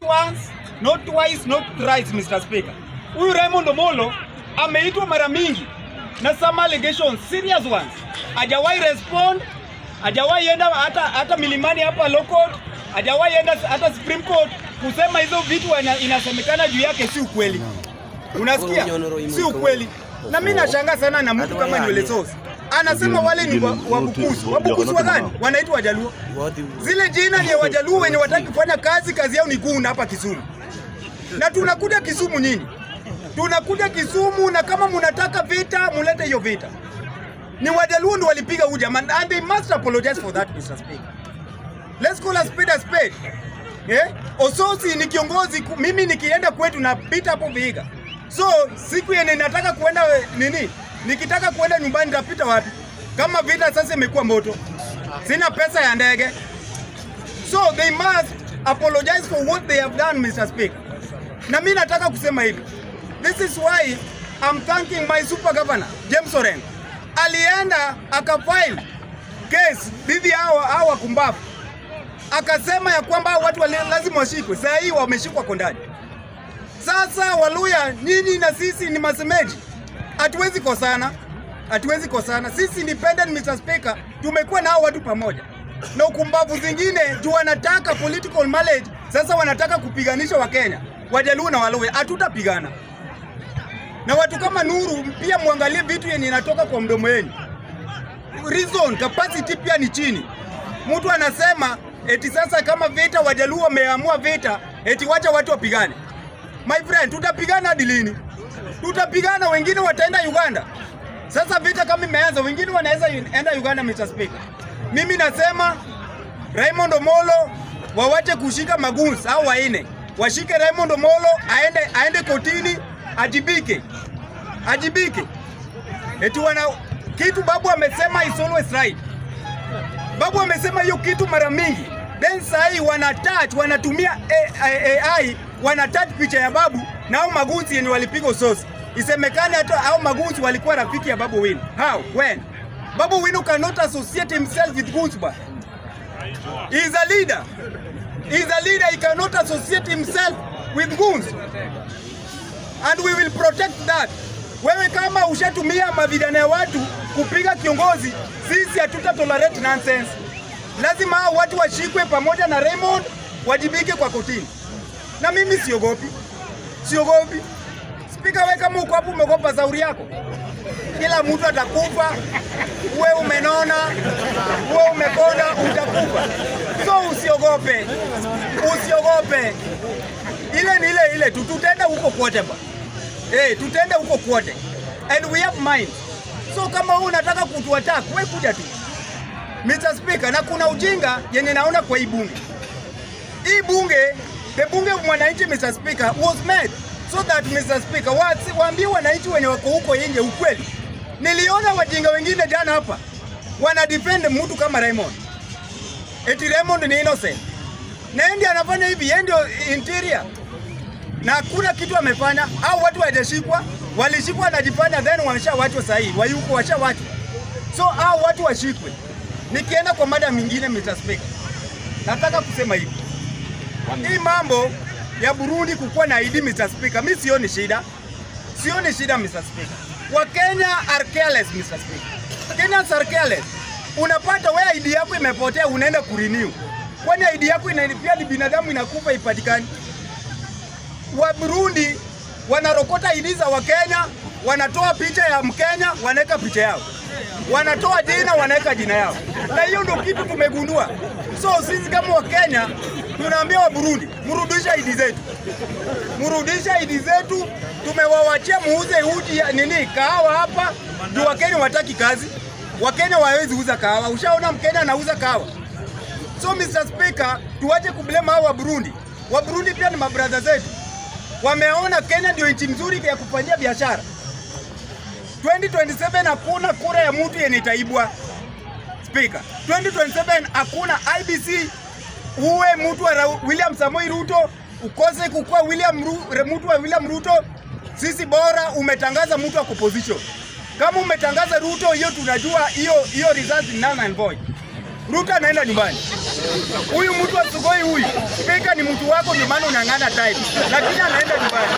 once, not twice, not thrice, Mr. Speaker. Huyu Raymond Omolo ameitwa mara mingi na some allegations, serious ones. Hajawahi respond, hajawahi enda hata milimani hapa low court, hajawahi enda hata Supreme Court kusema hizo vitu inasemekana juu yake si ukweli. Unasikia? Si ukweli. Na mimi nashangaa sana na mtu kama Nywele Sauce. Anasema wale ni Wabukusu. Wabukusu wadhani wanaitwa Wajaluo. Zile jina ni Wajaluo wenye wataki kufanya kazi yao ni Guna hapa Kisumu. Na tunakuja Kisumu nini? Tunakuja Kisumu na kama mnataka vita, mulete hiyo vita. Ni Wajaluo ndio walipiga huyu jamaa and they must apologize for that, Mr. Speaker. Let's call a spade a spade. Ososi ni kiongozi, mimi nikienda kwetu napita hapo Vihiga. So siku yenye nataka kuenda nini? Nikitaka kuenda nyumbani nitapita wapi? Kama vita sasa imekuwa moto. Sina pesa ya ndege. So they must apologize for what they have done, Mr. Speaker. Na mimi nataka kusema hivi. This is why I'm thanking my super governor, James Orengo. Alienda akafile case dhidi hao wakumbavu. Akasema ya kwamba watu lazima washikwe. Sasa hii wameshikwa kondani. Sasa Waluya, nyinyi na sisi ni masemeji. Hatuwezi kosana. Hatuwezi kosana. Sisi independent, Mr. Speaker, tumekuwa na hao watu pamoja. Na ukumbavu zingine tu wanataka political mileage. Sasa wanataka kupiganisha Wakenya, Wajaluo na Waluya. Hatutapigana. Na watu kama Nuru pia muangalie vitu yenye inatoka kwa mdomo wenu. Reason capacity pia ni chini. Mtu anasema eti sasa kama vita Wajaluo wameamua vita, eti wacha watu wapigane. My friend, tutapigana hadi lini? Tutapigana, wengine wataenda Uganda. Sasa vita kama imeanza, wengine wanaweza enda Uganda, Mr. Speaker. Mimi nasema Raymond Omolo wawache kushika maguns au waine. Washike Raymond Omolo aende kotini ajibike. Ajibike. Eti kitu babu amesema is always right. Babu amesema hiyo kitu mara mingi. Then sahi wanatumia AI wanatouch picha ya babu na hao magunzi yenye walipiga usosi. Isemekane hata hao magunzi walikuwa rafiki ya Babu Wino. How? When? Babu Wino cannot associate himself with Gunsba. He is a leader. He is a leader. He cannot associate himself with goons. And we will protect that. Wewe kama ushatumia mavidane ya watu kupiga kiongozi, sisi hatuta tolerate nonsense. Lazima hao watu washikwe pamoja na Raymond, wajibike kwa kotini. Na mimi siogopi. Siogopi. Speaker, wewe kama uko hapo umeogopa zauri yako. Kila mtu atakufa. Wewe umenona, wewe umekonda, utakufa. So usiogope. Usiogope. Ile ni ile tutenda huko kwote ba. Tutenda huko kwote. And we have mind. So kama wewe unataka kutuattack, wewe kuja tu. Mr. Speaker, na kuna ujinga yenye naona kwa hii bunge. Hii bunge, the bunge of mwananchi, Mr. Speaker, was made so that, Mr. Speaker, waambie wananchi wenye wako huko nje ukweli. Niliona wajinga wengine jana hapa wana defend mtu kama Raymond. Eti Raymond ni innocent. Na ndiye anafanya hivi, yeye ndio interior. Na hakuna kitu amefanya. Hao watu hawajashikwa, walishikwa na jifanya then wameshawachwa sahihi. Wayuko washawachwa. So hao watu washikwe. Nikienda kwa mada mingine, Mr. Speaker, nataka kusema hivi. Hii mambo ya Burundi kukuwa na ID, Mr. Speaker, mimi sioni shida. Sioni shida, Mr. Speaker. Wakenya are careless, Mr. Speaker. Kenyans are careless. Unapata wewe ID yako imepotea, unaenda kurenew. Kwani ID yako inalipia ni binadamu inakufa ipatikani? Wa Burundi wanarokota ID za Wakenya, wanatoa picha ya Mkenya, wanaweka picha yao. Wanatoa jina, wanaweka jina yao. Na hiyo ndio kitu tumegundua. So sisi kama Wakenya tunaambia wa Burundi, mrudisha ID zetu. Mrudisha ID zetu, tumewawachia muuze uji nini kahawa hapa. Ndio Wakenya wataki kazi. Wakenya hawawezi uza kahawa. Ushaona Mkenya anauza kahawa. So Mr. Speaker, tuache kublame hao wa Burundi. Wa Burundi pia ni mabrother zetu. Wameona Kenya ndio nchi nzuri ya kufanyia biashara. 2027 hakuna kura ya mtu yenye itaibwa. Speaker, 2027 hakuna IBC uwe mtu wa William Samoei Ruto, ukose kukua mtu wa William Ruto. Sisi bora umetangaza mtu wa opposition. Kama umetangaza Ruto, hiyo tunajua hiyo result null and void. Ruto anaenda nyumbani. Huyu mtu wa Sugoi huyu, Spika ni mtu wako, ndio maana unang'ana time. Lakini anaenda nyumbani.